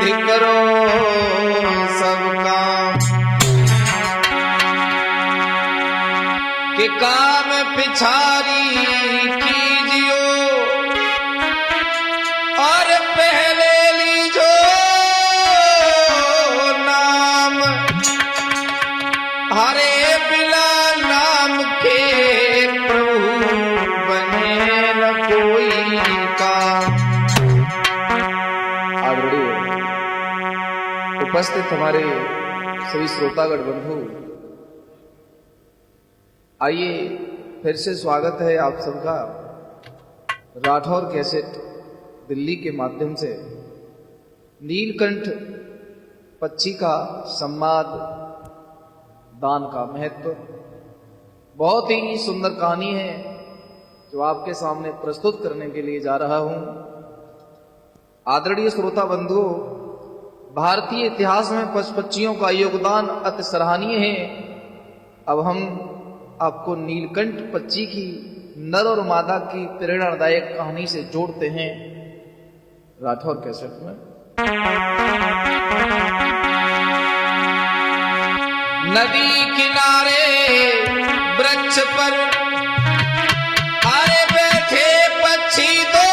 सिद्धि करो सब काम, कि काम पिछारी कीजियो और पहले लीजो नाम, हरे बिना नाम के प्रभु बने न कोई काम। आदरणीय उपस्थित हमारे सभी श्रोतागण बंधु, आइए फिर से स्वागत है आप सबका राठौर कैसेट दिल्ली के माध्यम से नीलकंठ पक्षी का संवाद दान का महत्व। बहुत ही सुंदर कहानी है जो आपके सामने प्रस्तुत करने के लिए जा रहा हूं। आदरणीय श्रोता बंधुओं, भारतीय इतिहास में पशु पक्षियों का योगदान अति सराहनीय है। अब हम आपको नीलकंठ पक्षी की नर और मादा की प्रेरणादायक कहानी से जोड़ते हैं राठौर कैसेट में। नदी किनारे वृक्ष पर आए बैठे पक्षी दो,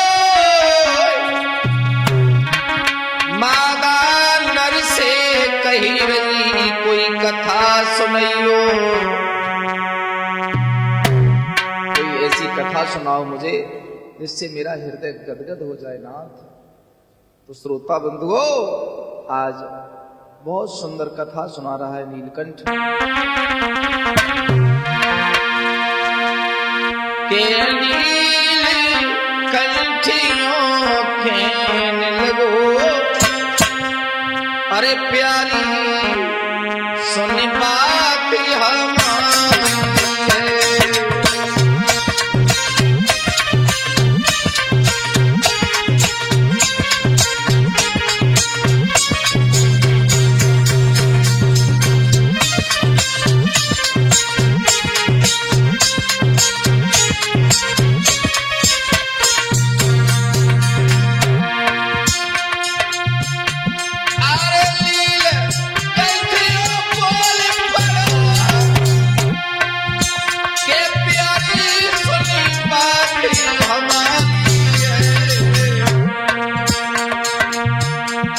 मादा नर से कही रही कोई कथा सुनाइयो, कोई ऐसी कथा सुनाओ मुझे जिससे मेरा हृदय गदगद हो जाए नाथ। तो श्रोता बंधुओं, आज बहुत सुंदर कथा सुना रहा है नीलकंठ। के नील कंठियों खेन लगो, अरे प्यारी सुन बात हमारी है।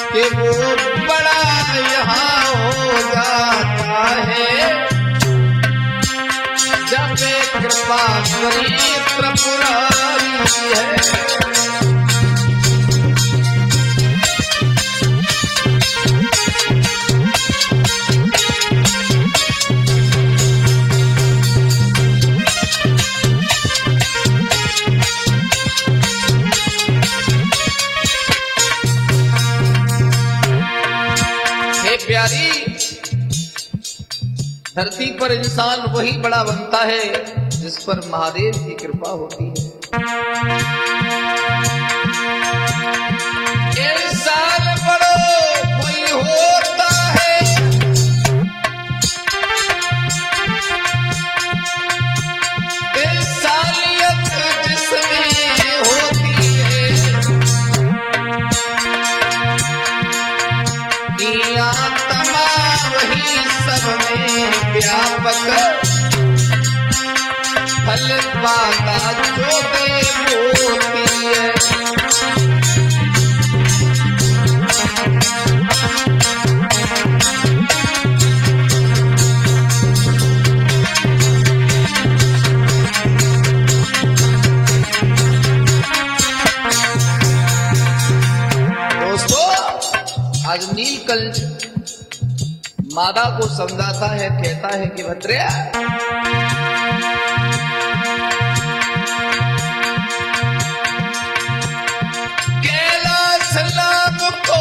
कि वो बड़ा यहाँ हो जाता है जब कृपा करी त्रिपुरारी है। प्यारी, धरती पर इंसान वही बड़ा बनता है जिस पर महादेव की कृपा होती है। इंसान बड़ो कोई होता है, इंसानियत जिसमें होती है, आत्मा वही सब में व्यापक, फल पाता जो देव होती है। दोस्तों, आज नीलकंठ मादा को समझाता है, कहता है कि भद्रिया, कैलाश नाम को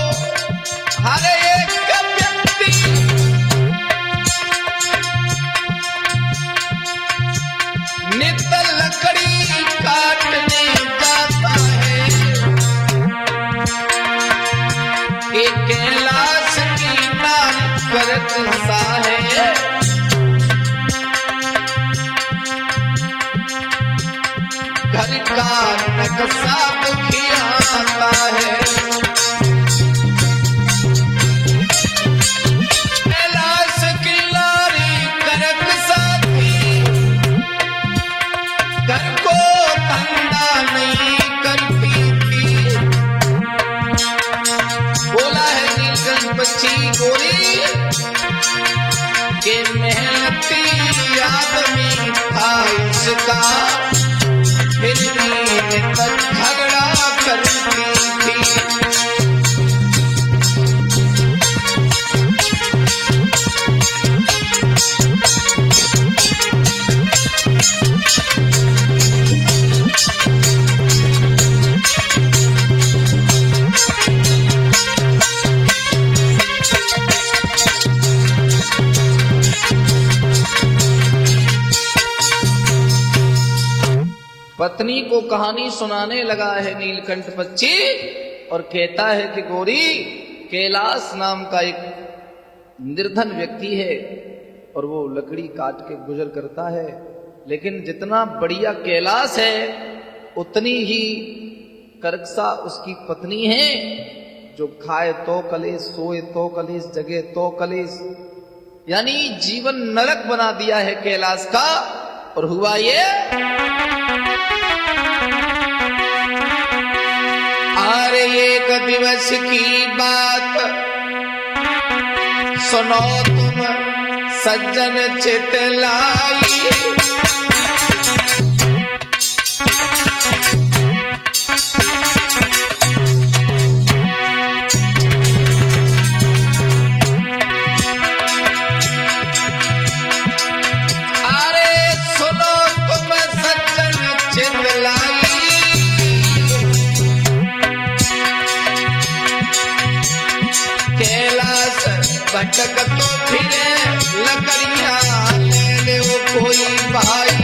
हर एक व्यक्ति नित लकड़ी काटने जाता है, कि कैलाश की नाम करत सा है, घर का नक्शा दुखियाता है। बच्ची गोरी के मेहनती आदमी था इसका, फिर भी झगड़ा करती थी। पत्नी को कहानी सुनाने लगा है नीलकंठ पक्षी और कहता है कि गोरी, कैलाश नाम का एक निर्धन व्यक्ति है और वो लकड़ी काट के गुजर करता है, लेकिन जितना बढ़िया कैलाश है उतनी ही कर्कशा उसकी पत्नी है, जो खाए तो कलेश, सोए तो कलेश, जगे तो कलेश, यानी जीवन नरक बना दिया है कैलाश का। और हुआ ये, अरे एक दिवस की बात सुनो तुम सज्जन चितलाई, भटक तो फिरे लकड़ियां ले ले वो कोई भाई,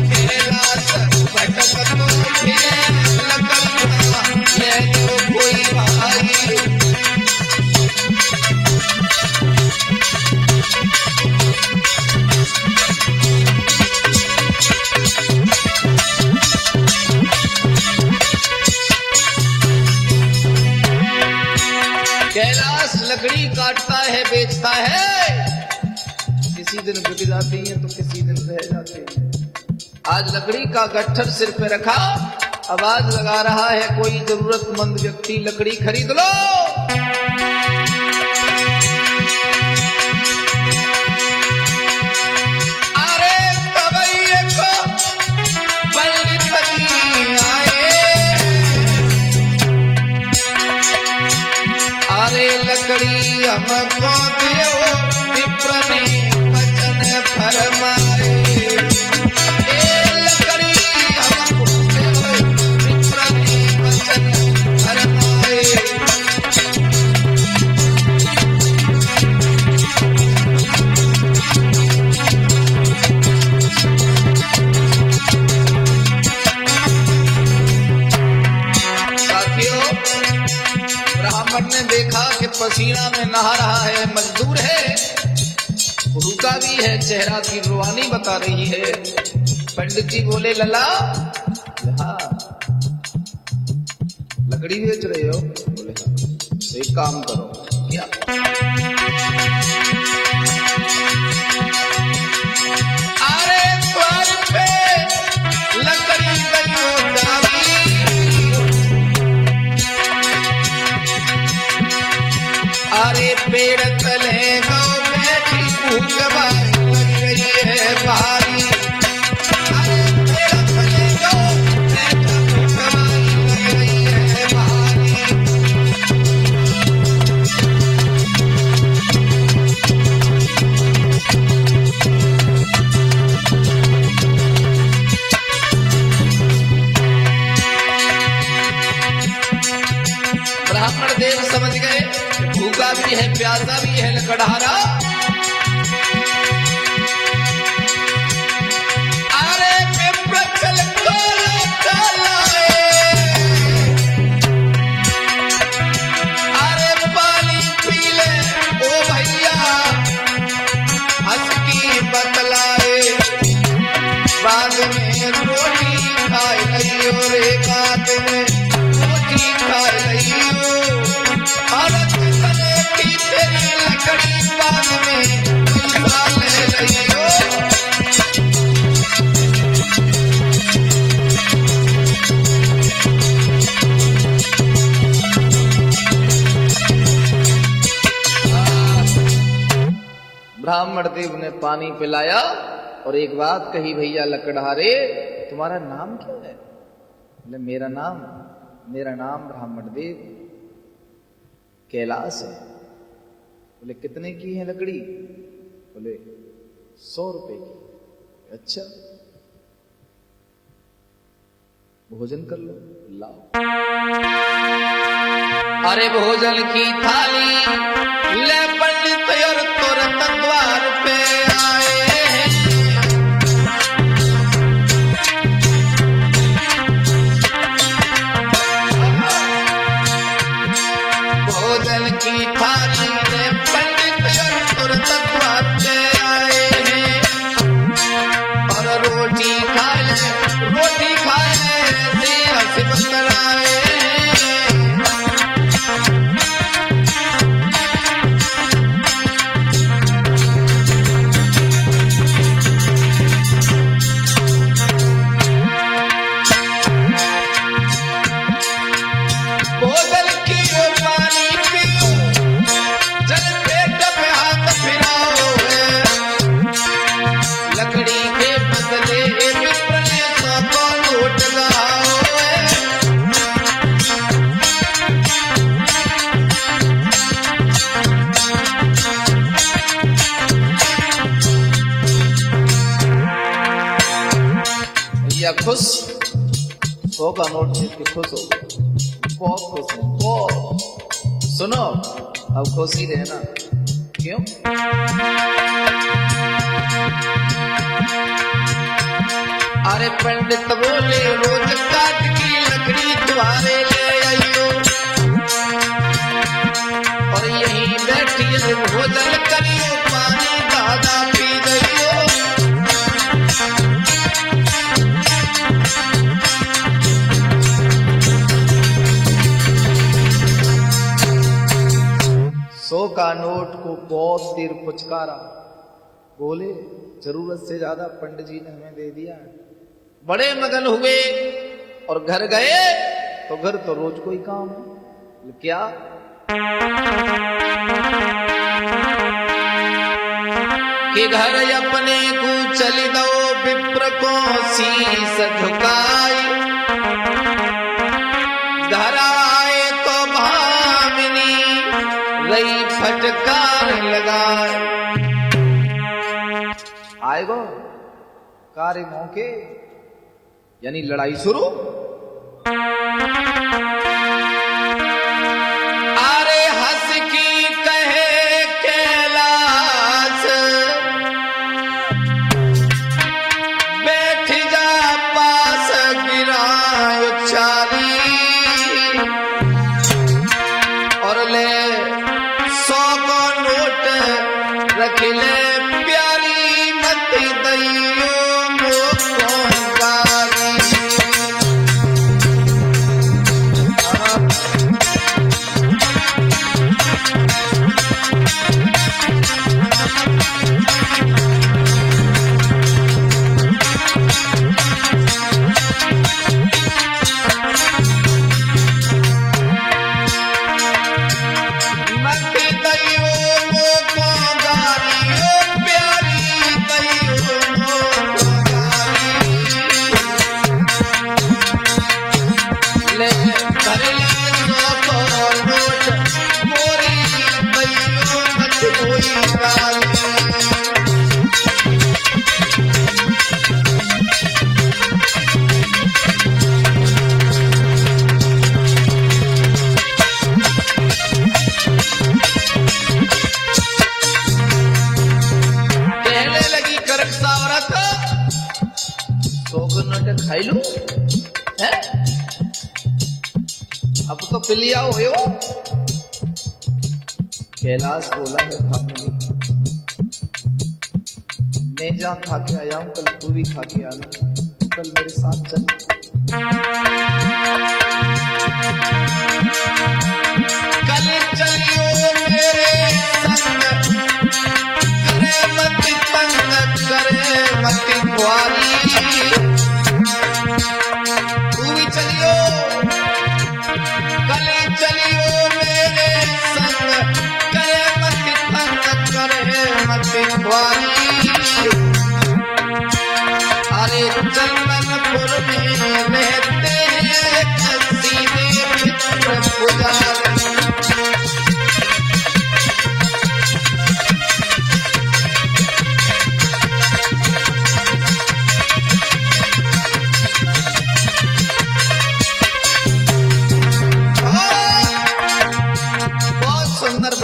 कैलाश भटक तो फिरे लकड़ियां ले ले वो कोई भाई। कैलाश लकड़ी काटता है, बेचता है, किसी दिन बिक जाती है तो किसी दिन रह जाती है। आज लकड़ी का गट्ठर सिर पे रखा, आवाज लगा रहा है कोई जरूरतमंद व्यक्ति लकड़ी खरीद लो। अरे कवैये को पंडित आए, अरे लकड़ी हमको दो, विप्र ने वचन फरमाए, लकड़ी हमको दो, विप्र ने वचन फरमाए। साथियों, ब्राह्मण ने देखा कि पसीना में नहा रहा है, मजदूर है, भूखा भी है, चेहरा की रुआनी बता रही है। पंडित जी बोले, लला हाँ लकड़ी बेच रहे हो? बोले हाँ। एक काम करो, क्या? अरे द्वार पे लकड़ी गयो डाली, अरे पेड़ तले गौ बैठी भूख लग रही है भारी, अरे पेड़ तले गौ बैठा भूख लग रही है भारी। ब्राह्मण देव समझ गए, भूखा भी है, प्यासा भी है लकड़हारा। अरे विप्र चल अरे पानी पी ले ओ भैया, हंस की बतलाए, बाद में रोटी खाई लियो रे, बाद में रोटी खाई लियो, औरत की तेरी लकड़ी बाद में ब्राह्मण देव ने पानी पिलाया और एक बात कही, भैया लकड़हारे तुम्हारा नाम क्या है? बोले मेरा नाम ब्राह्मण देव कैलाश है। बोले कितने की है लकड़ी? बोले 100 रुपए की। अच्छा भोजन कर लो, लाओ। अरे भोजन की थाली ले पंडित और तुरंत द्वार पे आए हैं। भोजन की थाली ले पंडित और तुरंत द्वार पे आए हैं। और रोटी खा ले हंस बतलाए। बोतल की वो पानी पियो, जल पेट पे हाथ फिराओ। लकड़ी के बदले विप्र ने 100 नोट लाओ। भैया खुश 100 का नोट देख के खुश हो गए, बहुत खुश है बहुत। सुनो अब खुश ही रहना, क्यों? अरे पंडित बोले रोज काट की लकड़ी तुम्हारे ले आइयो, और यहीं बैठी भोजन करियो, पानी दादा पी गइयो। सौ का नोट को बहुत देर पुचकारा, बोले जरूरत से ज्यादा पंडित जी ने हमें दे दिया। बड़े मगन हुए और घर गए तो घर तो रोज कोई काम है। क्या? कि घर अपने को चली दो विप्र को शीस झुकाई। घर आए तो भामिनी रही फटकार लगाए। आएगो कार्य मौके यानी लड़ाई शुरू। अरे हंस की कहे कैलाश, बैठ जा पास गिरा उछाली, और ले 100 को नोट रख ले प्यारी, मत दैयो खाई लू है? अब तो पिलिया हो। कैलाश बोला है भामिनी, मैं जहां खा के आया हूं कल तू भी खा के आना, कल मेरे साथ चल। कल चलियो मेरे संग, करे मत तंग, करे मत ग्वारी। तू भी चलियो, कल चलियो मेरे संग, करे मत तंग, करे मत ग्वारी।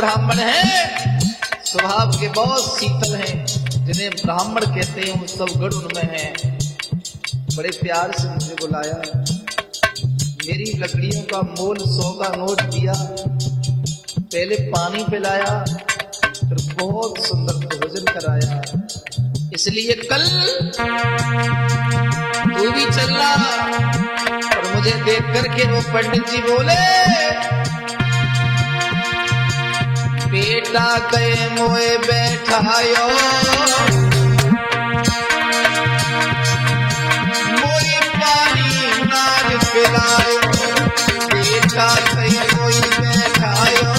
ब्राह्मण हैं, स्वभाव के बहुत शीतल हैं, जिन्हें ब्राह्मण कहते हैं वो सब गुण उनमें हैं। बड़े प्यार से मुझे बुलाया, मेरी लकड़ियों का मोल 100 का नोट दिया, पहले पानी पिलाया, फिर बहुत सुंदर भोजन कराया। इसलिए कल तू भी चलना। और मुझे देख करके वो पंडित जी बोले, बेटा गए मोए बैठायो, मोई पानी नार पिलायो, बेटा गए मोई बैठायो।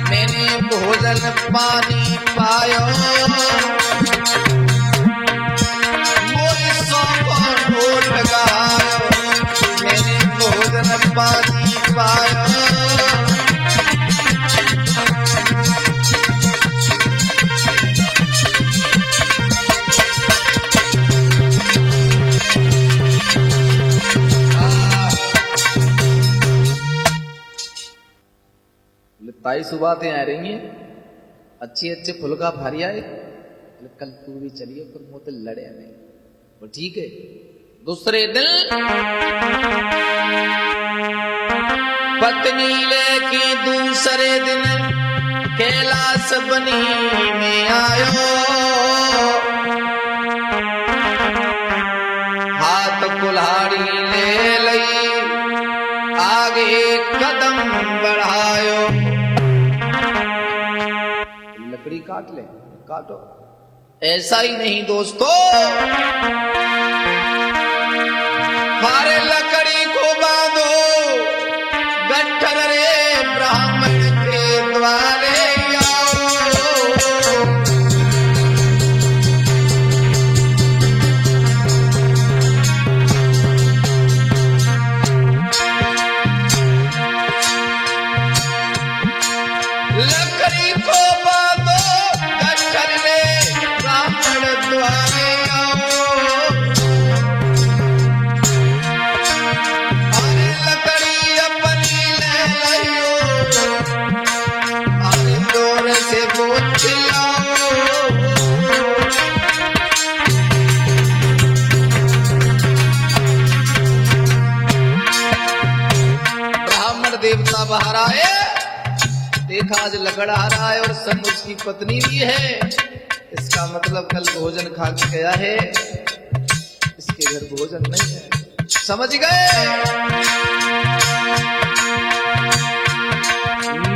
मैंने भोजन पानी पायो, मैंने भोजन पानी पाया। ताई सुबातें आ रही हैं, अच्छे अच्छे फुलका भारी आए, कल तू भी चलिए, फिर मुझे लड़े नहीं। वो ठीक है। दूसरे दिन पत्नी लेके दूसरे दिन कैलाश बनी में आयो, हाथ कुल्हाड़ी ले लई, आगे कदम बढ़ायो। लकड़ी काट ले, काटो। ऐसा ही नहीं दोस्तों, मारे लकड़ी को बांधो, गट्ठर रे ब्राह्मण के द्वारे आओ। लकड़ी को बांधो, गट्ठर रे ब्राह्मण द्वारे आओ। से ब्राह्मण देवता बाहर आए, देखा आज लकड़ आ रहा है और संग उसकी पत्नी भी है, इसका मतलब कल भोजन खा के गया है, इसके घर भोजन नहीं है। समझ गए?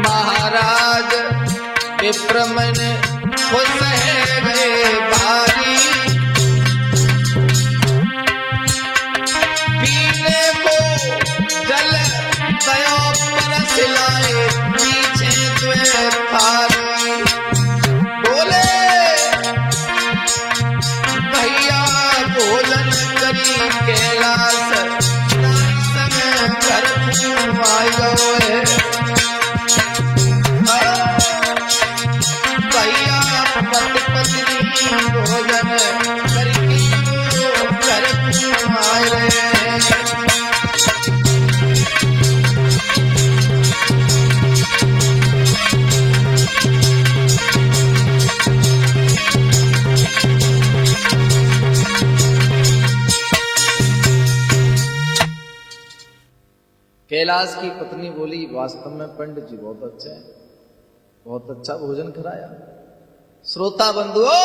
महाराज विप्रमन खुश गए भारी, पीने को जल गयो परस लाए, पीछे द्वे थारी। बोले भैया भोजन करी कैलाश, समय घर आई गए। भोजन करके घर आए रहे। कैलाश की पत्नी बोली, वास्तव में पंडित जी बहुत अच्छे हैं, बहुत अच्छा भोजन कराया। श्रोता बंधुओं,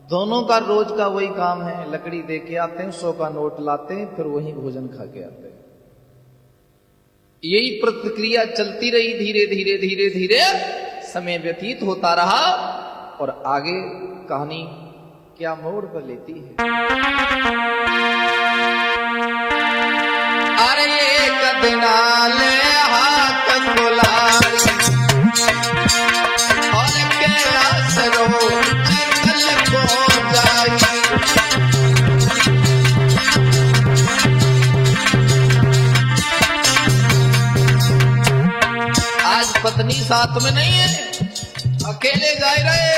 दोनों का रोज का वही काम है, लकड़ी दे के आते हैं, 100 का नोट लाते हैं, फिर वही भोजन खा के आते हैं। यही प्रतिक्रिया चलती रही, धीरे धीरे धीरे धीरे समय व्यतीत होता रहा और आगे कहानी क्या मोड़ पर लेती है। अरे एक दिन आले हाथ कुल्हाड़ी और कैलाश रो जंगल को जाई। आज पत्नी साथ में नहीं है, अकेले जा रहे।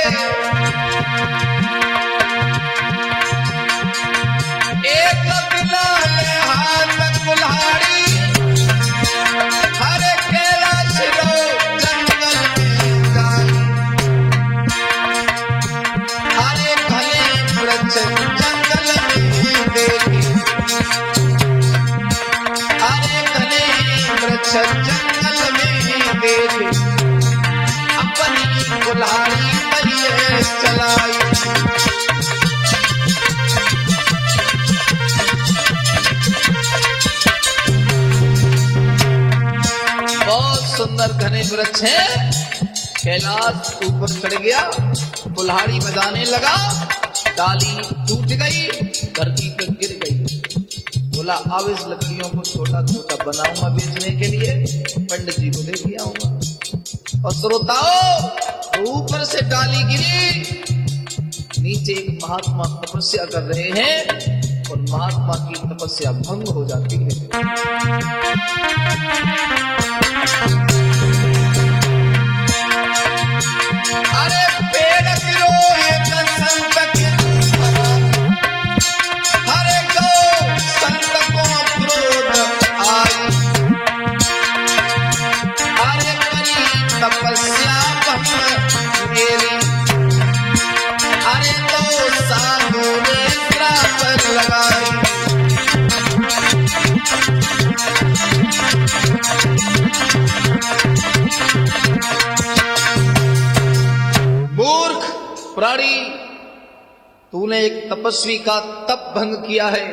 कुल्हाड़ी तैये चलाई। बहुत सुंदर घने वृक्ष हैं। कैलाश ऊपर चढ़ गया, कुल्हाड़ी बजाने लगा, डाली टूट गई, धरती पर गिर गई। बोला अब इस लकड़ियों को छोटा छोटा बनाऊंगा बेचने के लिए, पंडित जी को दे दिया होगा। और श्रोताओं, ऊपर से डाली गिरी, नीचे एक महात्मा तपस्या कर रहे हैं और महात्मा की तपस्या भंग हो जाती है। अरे पेड़ गिरो संकट, हरे गो संत को क्रोध आई, अरे करी तपस्या भंग मेरी, अरे तो साधु ने श्राप लगाई। मूर्ख प्राणी, तूने एक तपस्वी का तप भंग किया है।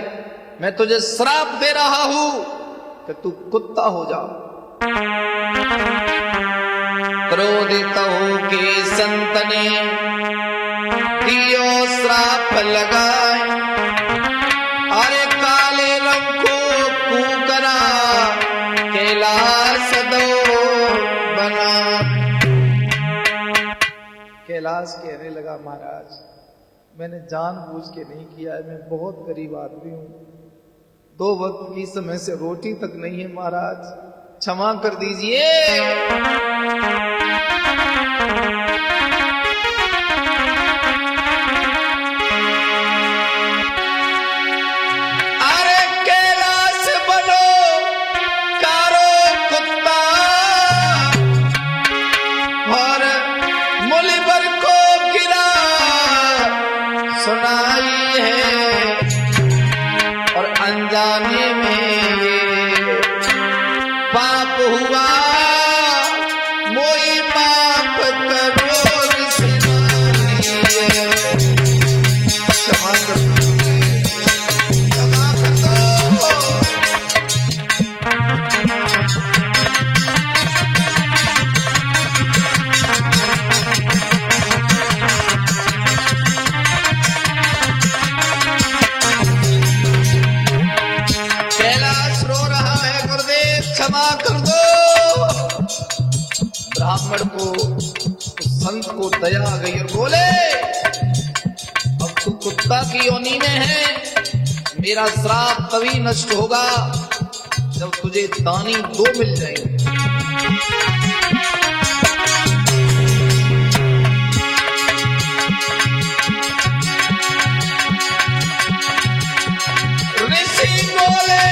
मैं तुझे श्राप दे रहा हूं कि तू कुत्ता हो जा। क्रोधित हो के संत ने दियो श्राप लगाए, अरे काले रंग को कूकरा कैलाश दो बना। कैलाश कहने लगा महाराज, मैंने जानबूझ के नहीं किया है, मैं बहुत गरीब आदमी हूं, 2 वक्त की समय से रोटी तक नहीं है महाराज, क्षमा कर दीजिए। अरे कैलाश बनो कारो कुत्ता, और मुलिबर को गिरा सुनाई है, और अनजाने में पाप हुआ, मोई पाप करो क्षमा कर दो। कैलाश रो रहा है, गुरुदेव क्षमा कर दो। ब्राह्मण को, संत को दया आ गई और बोले अब तू कुत्ता की योनि में है, मेरा श्राप तभी नष्ट होगा जब तुझे दानी 2 मिल जाएंगे। ऋषि बोले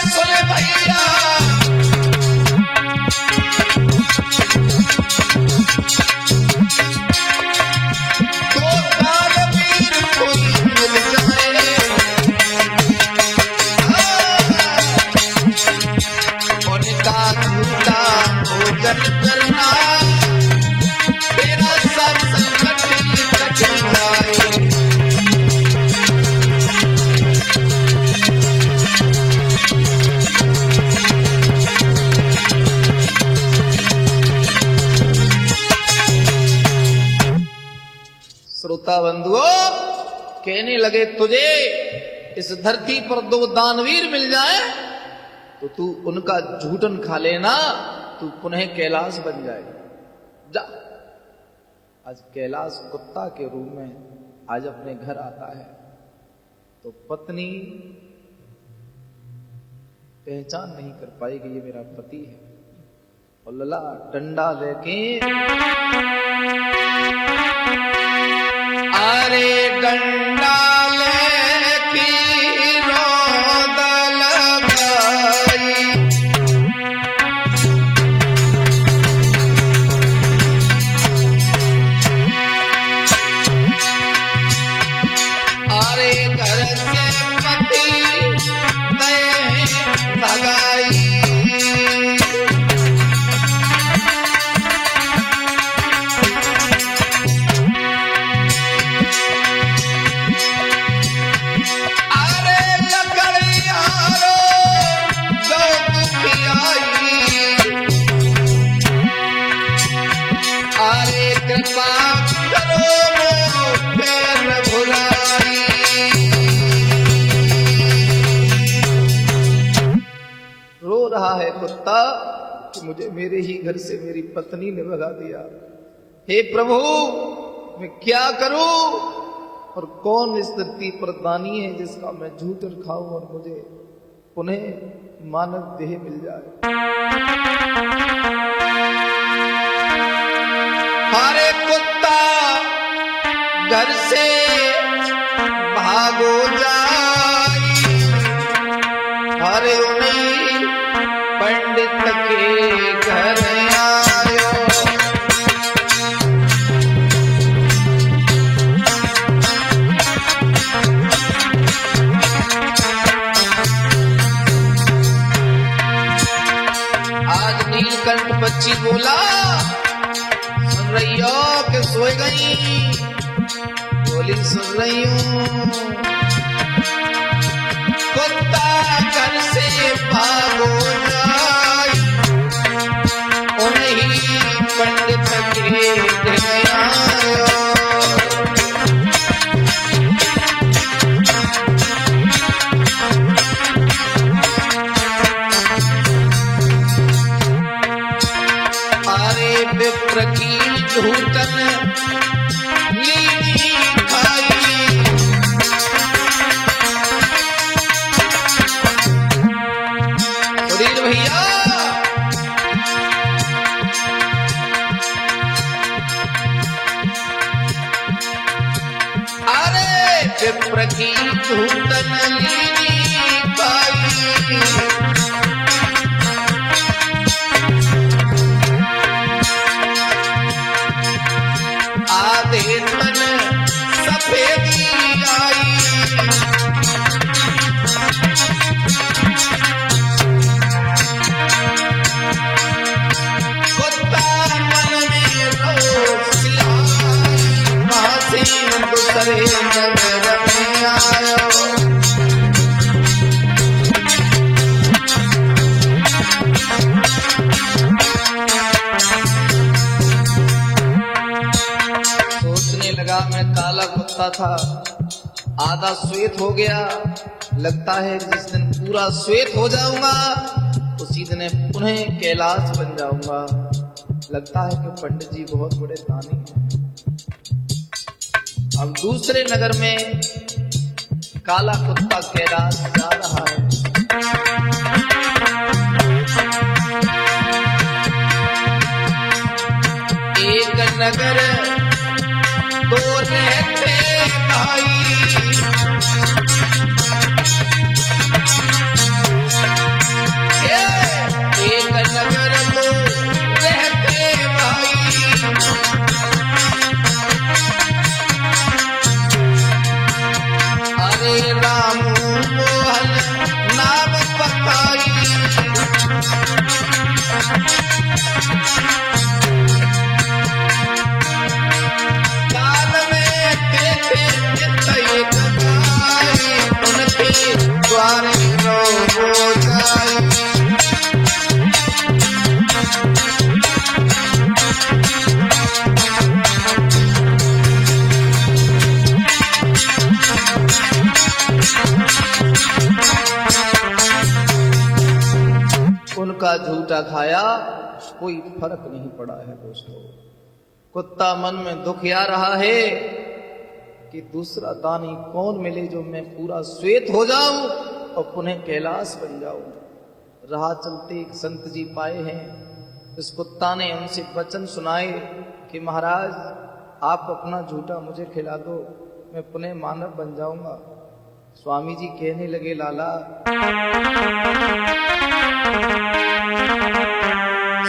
सुने भैया, तो दानवीर कोई मिल जाए, उनका झूठा भोजन करना, तेरा सब संकट कट जाए। श्रोता बंधुओं, कहने लगे तुझे इस धरती पर 2 दानवीर मिल जाए तो तू उनका झूठन खा लेना, तू पुनः कैलाश बन जाए। जा, आज कैलाश कुत्ता के रूप में आज अपने घर आता है तो पत्नी पहचान नहीं कर पाई कि ये मेरा पति है, और लला डंडा लेके अरे डंडा लेके रोद लगाई, अरे घर से पति गए भगाई। कृपा करो मोर भुलाई। रो रहा है कुत्ता कि मुझे मेरे ही घर से मेरी पत्नी ने भगा दिया। हे प्रभु, मैं क्या करूं, और कौन इस धरती पर दानी है जिसका मैं झूठन खाऊं और मुझे पुनः मानव देह मिल जाए। हरे कुत्ता घर से भागो जाई, हरे उन्हीं पंडित के घर आयो। आज नीलकंठ बच्ची बोला, सुन रही हो कि सोए गई? बोली सुन रही हूं। कुत्ता घर से भागो जाए, उन्हीं पंडित के घर आयो। अरे विप्र की झूठन लीनी खाई, सुधीर भैया अरे विप्र की झूठन लीनी खाई, आधे तन सफेदी आई, कुत्ता मन में रोष लाई, मासीन दूसरे नगर में आयो। लगा मैं काला कुत्ता था, आधा श्वेत हो गया। लगता है जिस दिन पूरा श्वेत हो जाऊंगा उसी दिन पुनः कैलाश बन जाऊंगा। लगता है कि पंडित जी बहुत बड़े दानी हैं। अब दूसरे नगर में काला कुत्ता कैलाश जा रहा है। एक नगर दो रहते भाई, एक नगर दो रहते भाई, अरे राम मोहन नाम पकाई, द्वार हो जाए। उनका झूठा खाया कोई फर्क नहीं पड़ा है दोस्तों। कुत्ता मन में दुख आ रहा है कि दूसरा दानी कौन मिले जो मैं पूरा श्वेत हो जाऊं और पुनः कैलाश बन जाऊं। राह चलते एक संत जी पाए हैं। इस कुत्ता ने उनसे वचन सुनाए कि महाराज आप अपना झूठा मुझे खिला दो, मैं पुनः मानव बन जाऊंगा। स्वामी जी कहने लगे, लाला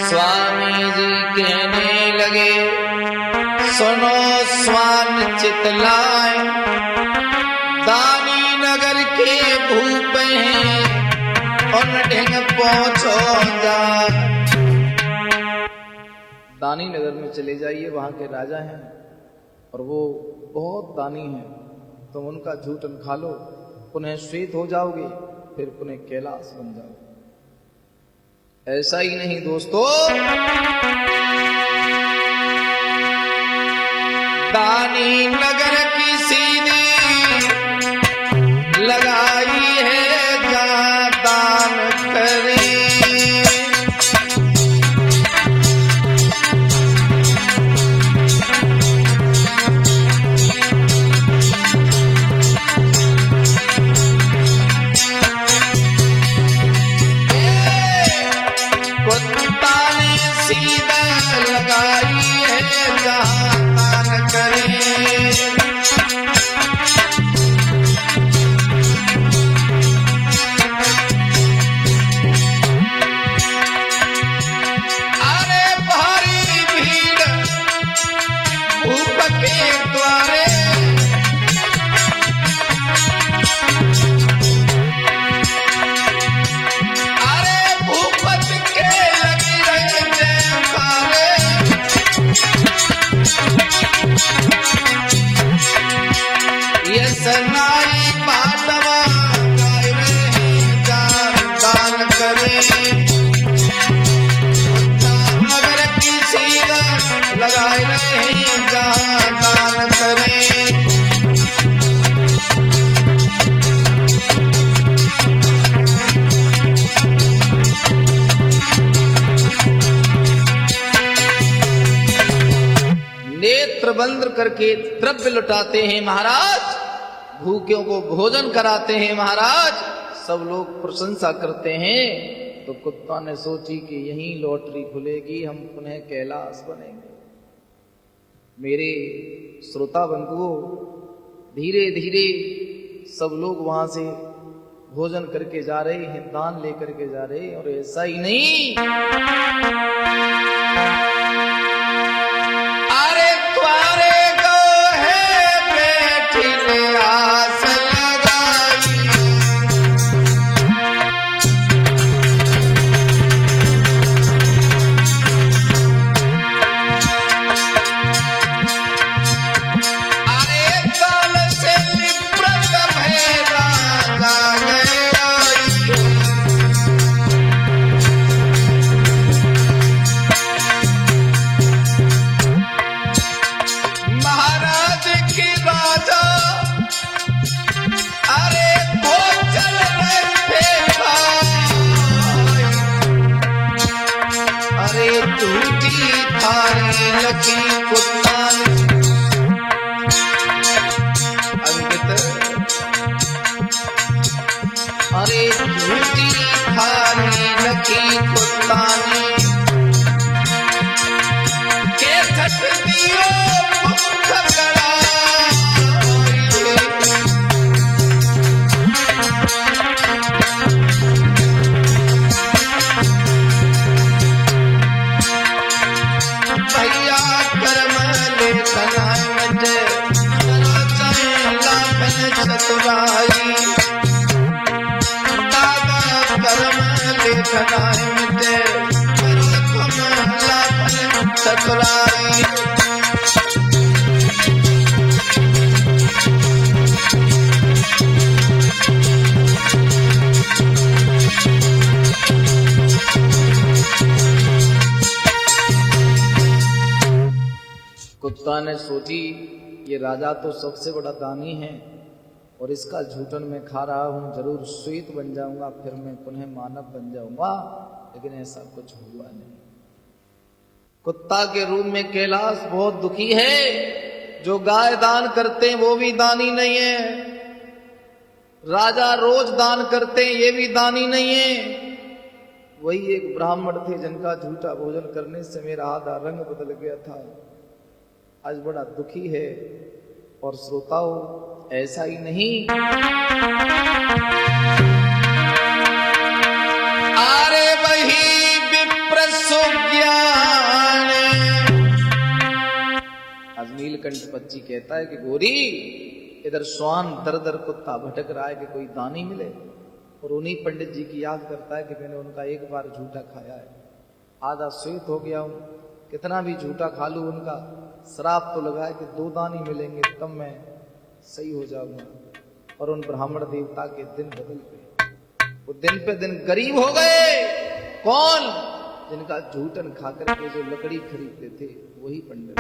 स्वामी जी कहने लगे, सुनो स्वान चितलाए, दानी नगर के भूप हैं उन ढंग पहुंचो जा। दानी नगर में चले जाइए, वहां के राजा हैं और वो बहुत दानी हैं। तुम उनका झूठन खा लो, पुनः श्वेत हो जाओगे, फिर पुनः कैलाश बन जाओगे। ऐसा ही नहीं दोस्तों, दानी नगर की सीधी लगाई है जहाँ दान करे। कुत्ता ने सीधा लगाई है जहाँ दान करे। अरे भारी भीड़ भूप के द्वारे, अरे भूपत के लगी रहे जयकारे। ये सनाई बाटवा गाय रहे जान दान करे। नगर की सीधा लगाए रहे जहाँ दान करे। नेत्र बंद करके द्रव्य लुटाते हैं महाराज, भूखों को भोजन कराते हैं महाराज, सब लोग प्रशंसा करते हैं। तो कुत्ता ने सोची कि यहीं लॉटरी खुलेगी, हम पुनः कैलाश बनेंगे। मेरे श्रोता बंधुओं, धीरे धीरे सब लोग वहां से भोजन करके जा रहे हैं, दान लेकर के जा रहे हैं। और ऐसा ही नहीं, अरे द्वारे को है बैठी ने आस लगाई। अरे काल से लिपट भैरा गाए आई। महाराज की राजा अरे भोजन रहे भाई। अरे झूठी थारी लकी कुत्ता ने अंकित, अरे झूठी थारी लकी कुत्ता ने के थक दियो मुख गड़ाई। भैया कर्म लेखन मटे लाभन चतुराई। दादा कर्म लेखन मटे लाभन चतुराई। कुत्ता ने सोची ये राजा तो सबसे बड़ा दानी है और इसका झूठन मैं खा रहा हूँ, जरूर श्वेत बन जाऊंगा, फिर मैं पुनः मानव बन जाऊंगा। लेकिन ऐसा कुछ हुआ नहीं। कुत्ता के रूप में कैलाश बहुत दुखी है। जो गाय दान करते हैं वो भी दानी नहीं है, राजा रोज दान करते हैं ये भी दानी नहीं है। वही एक ब्राह्मण थे जिनका झूठा भोजन करने से मेरा आधा रंग बदल गया था, आज बड़ा दुखी है। और श्रोताओं, ऐसा ही नहीं, अरे वही विप्र सुज्ञान। आज नीलकंठ पक्षी कहता है कि गोरी इधर श्वान दर दर कुत्ता भटक रहा है कि कोई दानी मिले। और उन्हीं पंडित जी की याद करता है कि मैंने उनका एक बार झूठा खाया है, आधा श्वेत हो गया हूं, कितना भी झूठा खा लूं उनका श्राप तो लगा है कि 2 दानी मिलेंगे तब मैं सही हो जाऊंगा। और उन ब्राह्मण देवता के दिन बदल गए, वो दिन पे दिन गरीब हो गए। कौन? जिनका झूठन खाकर के जो लकड़ी खरीदते थे वही पंडित।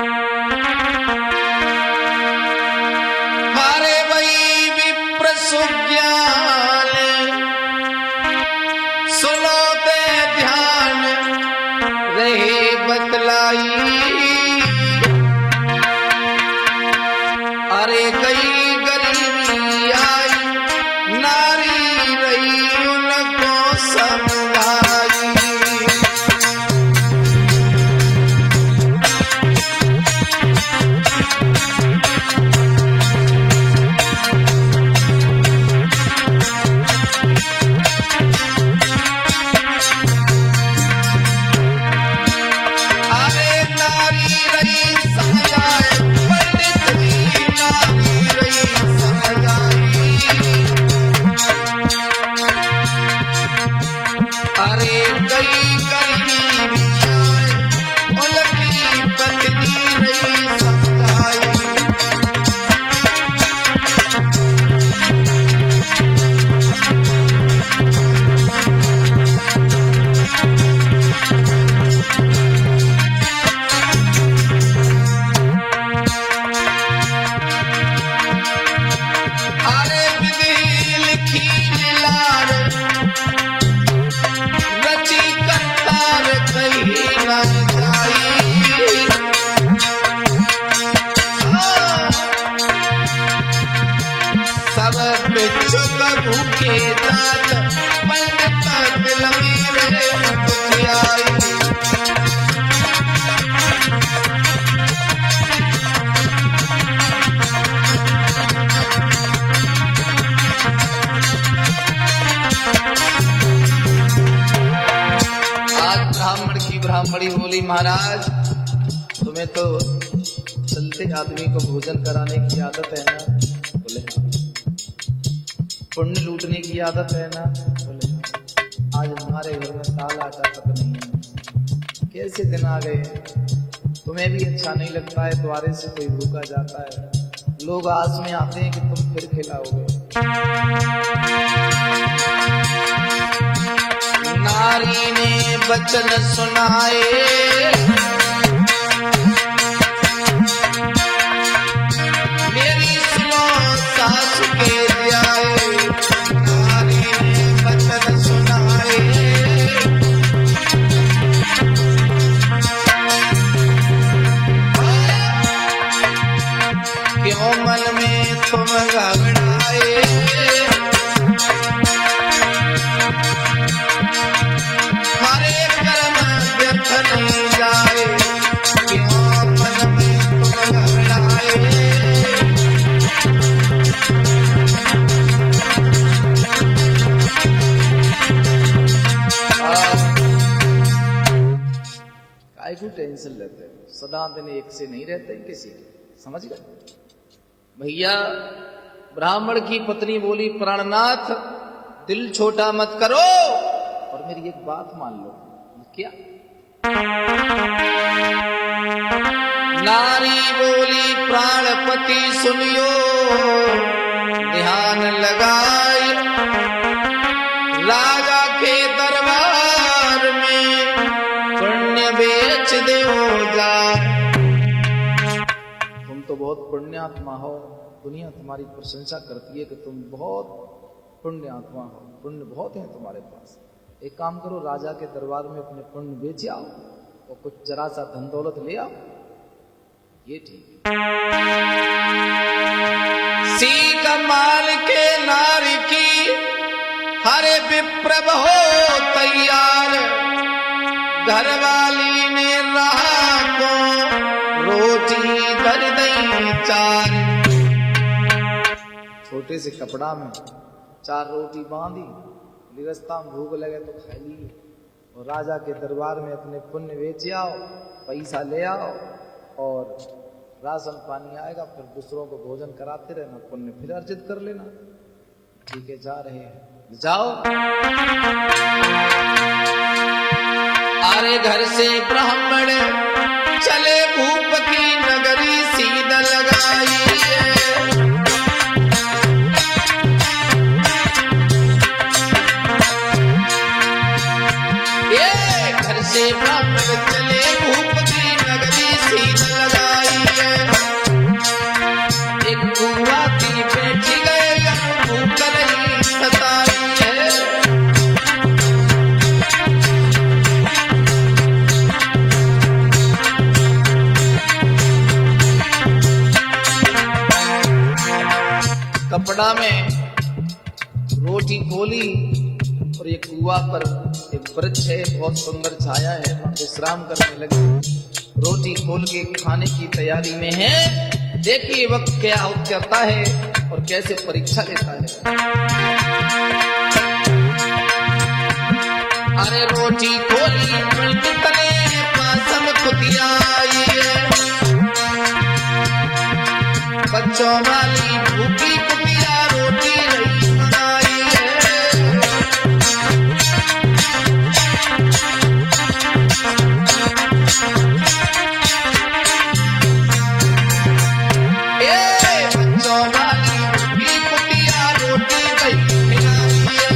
के साथ पंडित दिल मेरे कुछ आई। आज ब्राह्मण की ब्राह्मणी बोली, महाराज तुम्हें तो चलते आदमी को भोजन कराने की आदत है ना? बोले हाँ। पुण्य लूटने की आदत है ना? बोले हाँ। आज हमारे घर में दाल आटा तक नहीं है। कैसे दिन आ गए? तुम्हें भी अच्छा नहीं लगता है द्वारे से कोई भूखा जाता है, लोग आस में आते हैं कि तुम फिर खिलाओगे। नारी ने वचन सुनाए, मेरी सुनो सास के जाए। नारी ने वचन सुनाए, क्यों मन में तुम घबराए? हरे कर्म व्यर्थ नहीं जाए, क्यों मन में तुम घबराए? काय को टेंशन लेते हैं? सदा दिन एक से नहीं रहते किसी, समझ गए भैया? ब्राह्मण की पत्नी बोली, प्राणनाथ दिल छोटा मत करो और मेरी एक बात मान लो। क्या? नारी बोली, प्राणपति सुनियो ध्यान लगाए, राजा के दरबार में पुण्य बेच दो जाए। तुम तो बहुत पुण्यात्मा हो, दुनिया तुम्हारी प्रशंसा करती है कि तुम बहुत पुण्य आत्मा हो, पुण्य बहुत है तुम्हारे पास। एक काम करो, राजा के दरबार में अपने पुण्य बेच आओ और कुछ जरा सा धन दौलत ले आओ, ये ठीक है। सीख माल के नारी की हरे विप्रभ हो तैयार, घरवाली ने रहा को रोटी कर दई चार। छोटे से कपड़ा में 4 रोटी बांधी, रास्ता में भूख लगे तो खा ली, और राजा के दरबार में अपने पुण्य बेच आओ, पैसा ले आओ और राशन पानी आएगा, फिर दूसरों को भोजन कराते रहना, पुण्य फिर अर्जित कर लेना। ठीक है, जा रहे हैं, जाओ। अरे घर से ब्राह्मण चले भूप की नगरी, सीधा लगाई से ब्राह्मण चले भूप की नगरी, सीधा लगाई है। एक कुआ थी बैठी गए, भूख नहीं सताई है। कपड़ा में रोटी खोली और ये कुआ पर एक वृक्ष है, बहुत सुंदर छाया है, वहां विश्राम करने लगे। रोटी खोल के खाने की तैयारी में है। देखिए वक्त क्या करता है और कैसे परीक्षा लेता है। अरे रोटी खोली पलटी तले पासम खुदिया आई है, बच्चों वाली भूखी कुटिया रोटी नहीं बनाई है। बच्चों वाली भूखी कुटिया रोटी नहीं खिलाई है।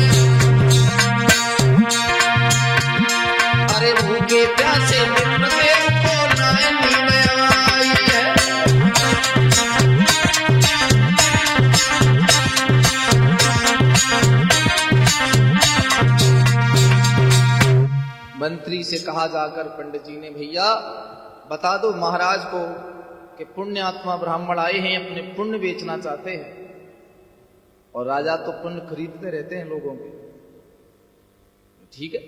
अरे भूखे प्यासे विप्रदेव को नींद आई है। मंत्री से कहा जाकर पंडित जी ने, भैया बता दो महाराज को कि पुण्य आत्मा ब्राह्मण आए हैं, अपने पुण्य बेचना चाहते हैं। और राजा तो पुण्य खरीदते रहते हैं लोगों के। ठीक है,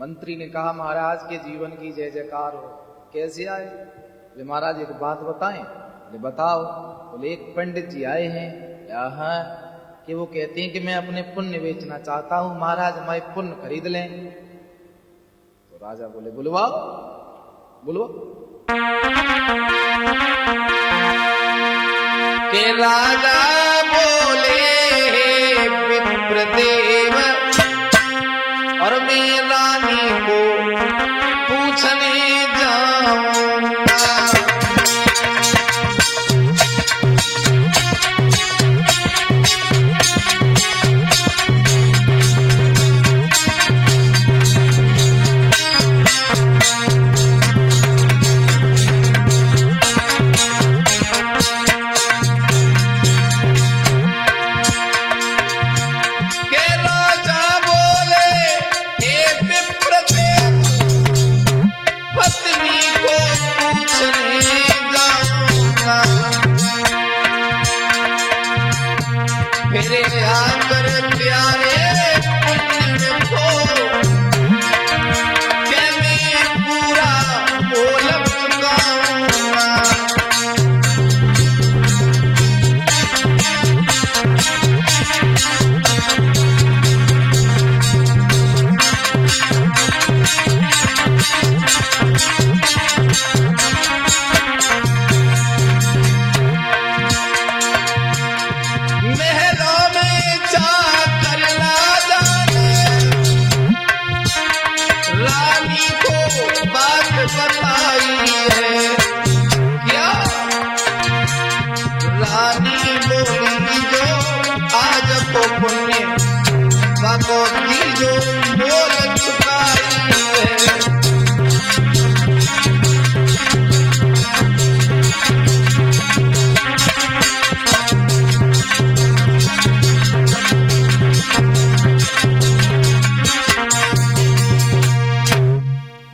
मंत्री ने कहा महाराज के जीवन की जय जयकार हो। कैसे आए? बोले महाराज एक बात बताएं। बोले बताओ। बोले एक पंडित जी आए हैं यहाँ कि वो कहते हैं कि मैं अपने पुण्य बेचना चाहता हूं, महाराज मैं पुण्य खरीद लें। तो राजा बोले बुलवाओ बुलवाओ। के राजा बोले विप्रदेव और मैं रानी को पूछने जाऊंगा।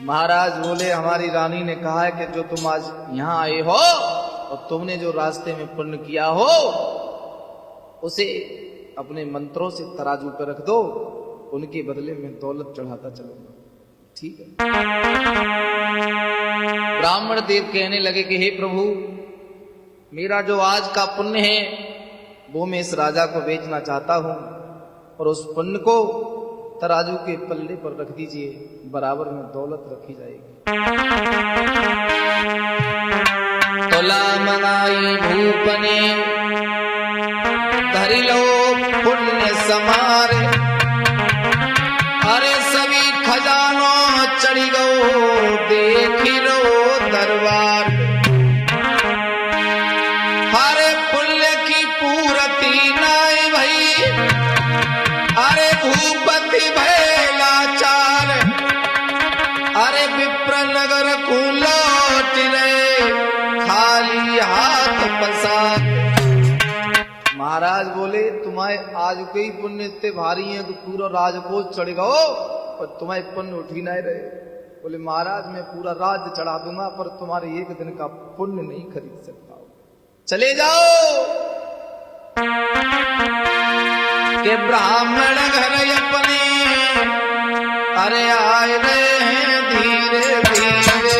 महाराज बोले हमारी रानी ने कहा है कि जो तुम आज यहाँ आए हो और तुमने जो रास्ते में पुण्य किया हो उसे अपने मंत्रों से तराजू पर रख दो, उनके बदले में दौलत चढ़ाता चलूंगा। ठीक है। ब्राह्मण देव कहने लगे कि हे प्रभु, मेरा जो आज का पुण्य है वो मैं इस राजा को बेचना चाहता हूं और उस पुण्य को तराजू के पल्ले पर रख दीजिए, बराबर में दौलत रखी जाएगी। तोला मनाई भूपने धरि लो पुण्य समारे, अरे सभी खजानों चढ़ी गो देखी लो दरबार। हरे पुण्य की पूर्ति नाई भई, अरे भूपति भैला चार, अरे विप्र नगर को लौट रहे खाली हाथ पसार। महाराज बोले तुम्हारे आज के ही पुण्य इतने भारी हैं कि पूरा राजकोष चढ़ गओ और तुम्हारे पुण्य उठ ही नहीं रहे। बोले महाराज मैं पूरा राज्य चढ़ा दूंगा पर तुम्हारे एक दिन का पुण्य नहीं खरीद सकता हूं, चले जाओ। के ब्राह्मण घर अपने अरे आए रहे हैं धीरे धीरे,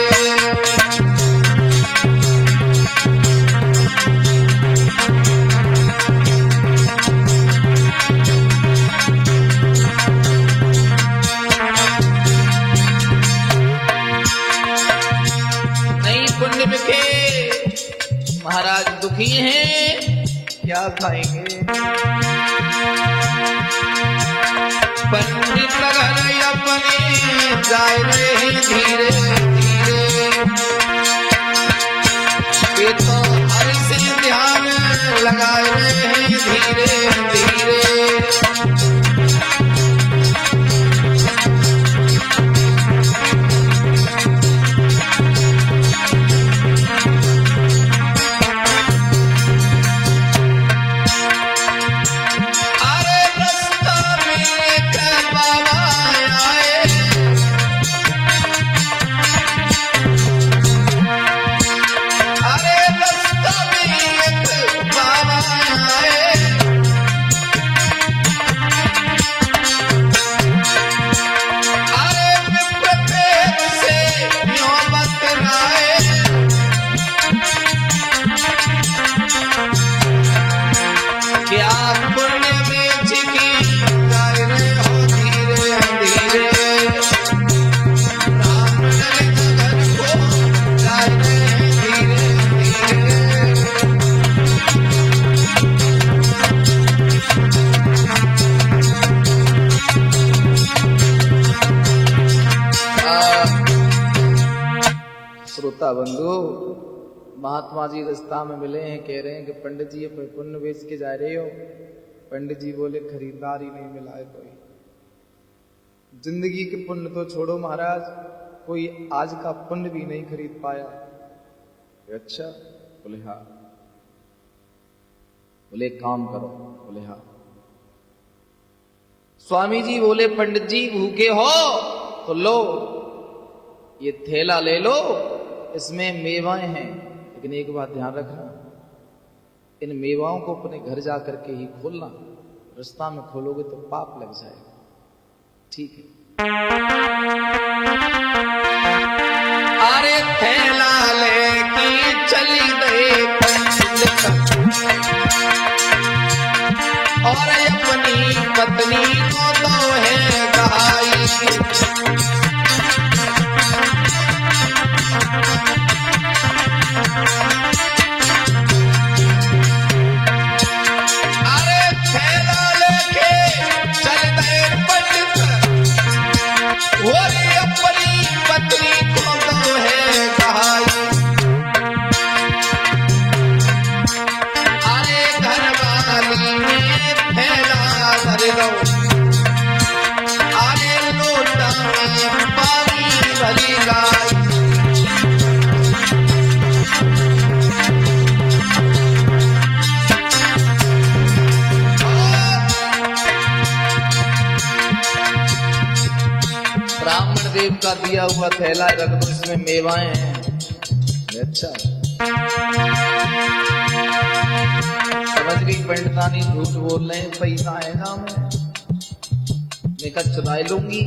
नहीं पुण्य बिके। महाराज दुखी हैं, क्या खाएंगे। पंडित घर अपने जाए रहे धीरे धीरे, ये तो हर से ध्यान लगाए रहे धीरे धीरे। श्रोता बंधु, महात्मा जी रास्ता में मिले हैं, कह रहे हैं कि पंडित जी ये पुण्य बेच के जा रहे हो। पंडित जी बोले खरीदार ही नहीं मिला है कोई। जिंदगी के पुण्य तो छोड़ो महाराज, कोई आज का पुण्य भी नहीं खरीद पाया। अच्छा, बोले हाँ। बोले काम करो, बोले हाँ। स्वामी जी बोले पंडित जी भूखे हो तो लो ये थैला ले लो, इसमें मेवाएं हैं, लेकिन एक बात ध्यान रखना, इन मेवाओं को अपने घर जा करके ही खोलना, रास्ता में खोलोगे तो पाप लग जाएगा। ठीक है। अरे थैला लेके चली गई और अपनी पत्नी को तो है गाई। अरे थैला लेके चल गए पंडित और अपनी पत्नी को तो है गाई। अरे घर वाली में थैला भर दो, अरे लोटा में पानी भरी लाई। ब्राह्मण देव का दिया हुआ थैला रख दो, इसमें मेवाएं हैं। अच्छा, समझ गई पंडितानी झूठ बोल रहे हैं, पैसा है ना मैं कहा चुरा लूंगी।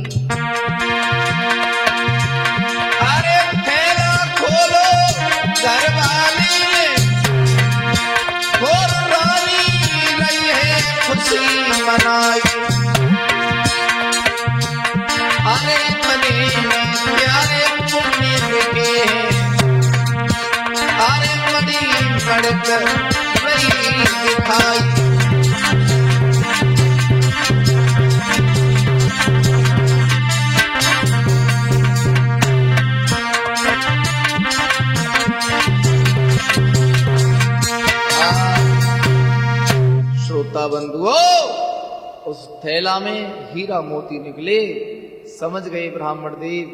अरे थैला खोलो घर वाली और रानी रही है खुशी मनाई। अरे मने में प्यारे पुण्य के, अरे मनी बढ़कर रही दिखाई। श्रोता बंधुओं, उस थैला में हीरा मोती निकले। समझ गए ब्राह्मण देव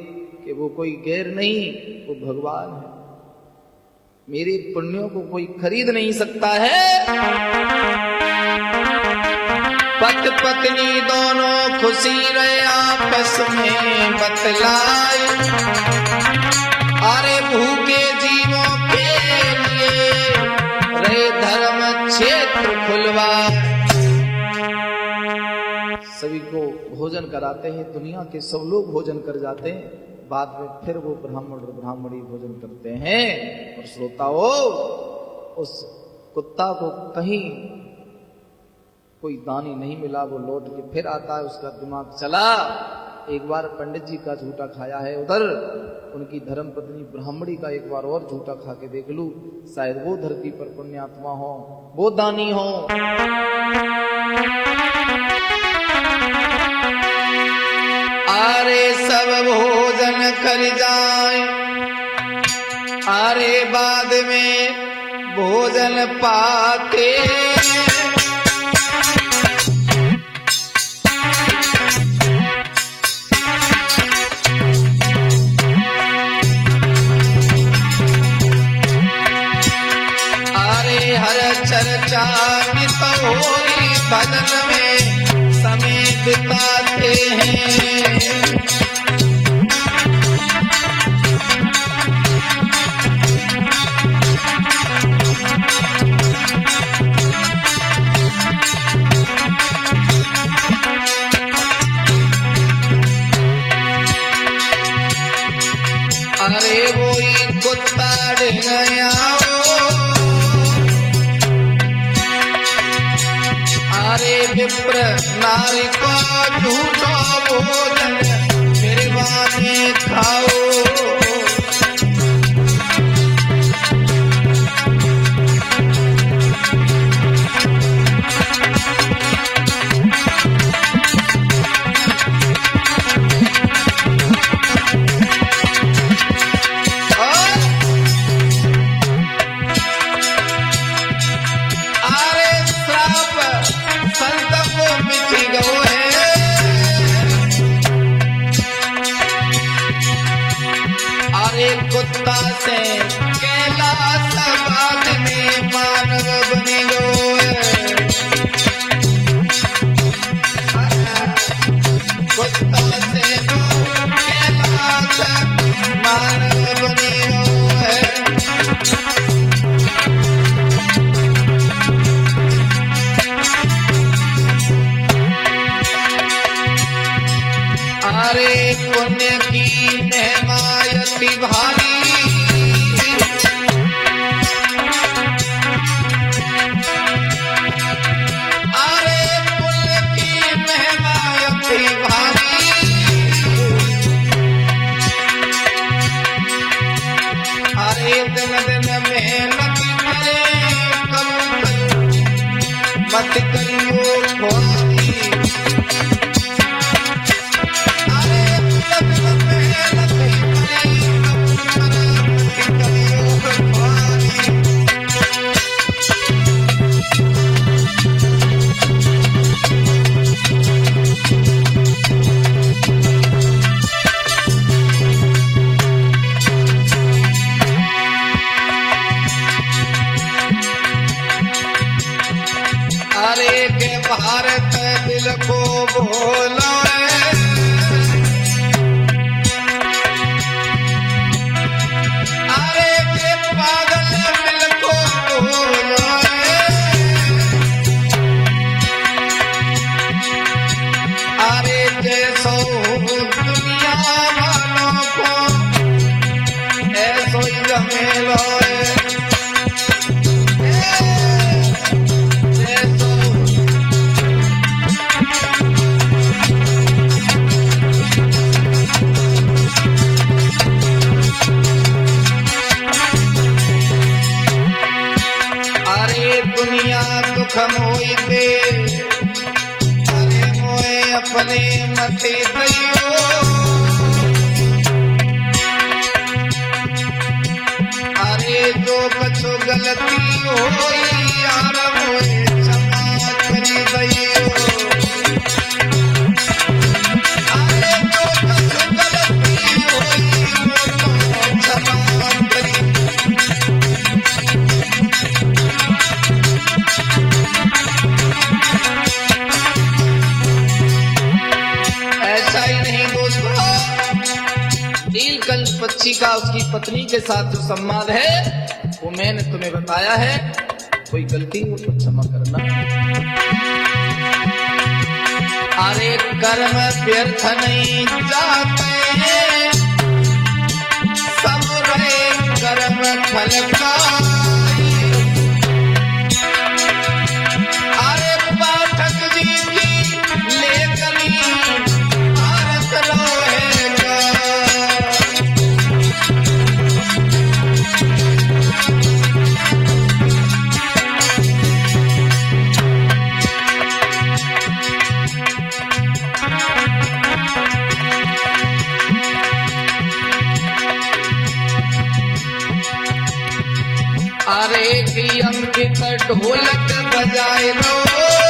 कि वो कोई गैर नहीं, वो भगवान है। मेरे पुण्यों को कोई खरीद नहीं सकता है। पति पत्नी दोनों खुशी रहे आपस में बतलाए। अरे भूखे जीवों के लिए रहे धर्म क्षेत्र खुलवाए। सभी को भोजन कराते हैं, दुनिया के सब लोग भोजन कर जाते हैं, बाद में फिर वो ब्राह्मण और ब्राह्मणी भोजन करते हैं। और श्रोताओ, उस कुत्ता को कहीं कोई दानी नहीं मिला, वो लौट के फिर आता है, उसका दिमाग चला। एक बार पंडित जी का झूठा खाया है, उधर उनकी धर्म पत्नी ब्राह्मणी का एक बार और झूठा खा के देख लूं, शायद वो धरती पर पुण्यात्मा हो, वो दानी हो। अरे सब भोजन कर जाए, अरे बाद में भोजन पाके अरे हर चर्चा में तो होई भजन में समय बिताते हैं। अरे वो ही कुत्ता डर गया अरे विप्र नारी को झूठा भोजन मेरे बाने खाओ। से कैलाश बाद में मानव बने रोए। कुत्ता से कैलाश मानव बने रोए। अरे पुण्य की महिमा अति भारी, अरे पुण्य की महिमा अति भारी। अरे दिन दिन मेहनत करे मत करियो खुआरी। अरे के भारत दिल को बोलो, अरे के पागल दिल को बोलो। अरे जैसो दुनिया वालों को ऐसो ही जमेलो। दुनिया दुख मोई पे, अरे मोए अपने मथे दइयो। अरे जो कछु गलती होई यार मोए क्षमा करी दइयो। अरे जो कछु गलती होई क्षमा करी। ऐसा ही नहीं दोस्तों, नीलकंठ पक्षी का उसकी पत्नी के साथ जो संवाद है वो मैंने तुम्हें बताया है। कोई गलती हो तो क्षमा करना। अरे कर्म व्यर्थ नहीं जाते, सब रहे कर्म फल का। अरे पाठक जी की लेखनी अरे की अंकित ढोलक बजाए लो।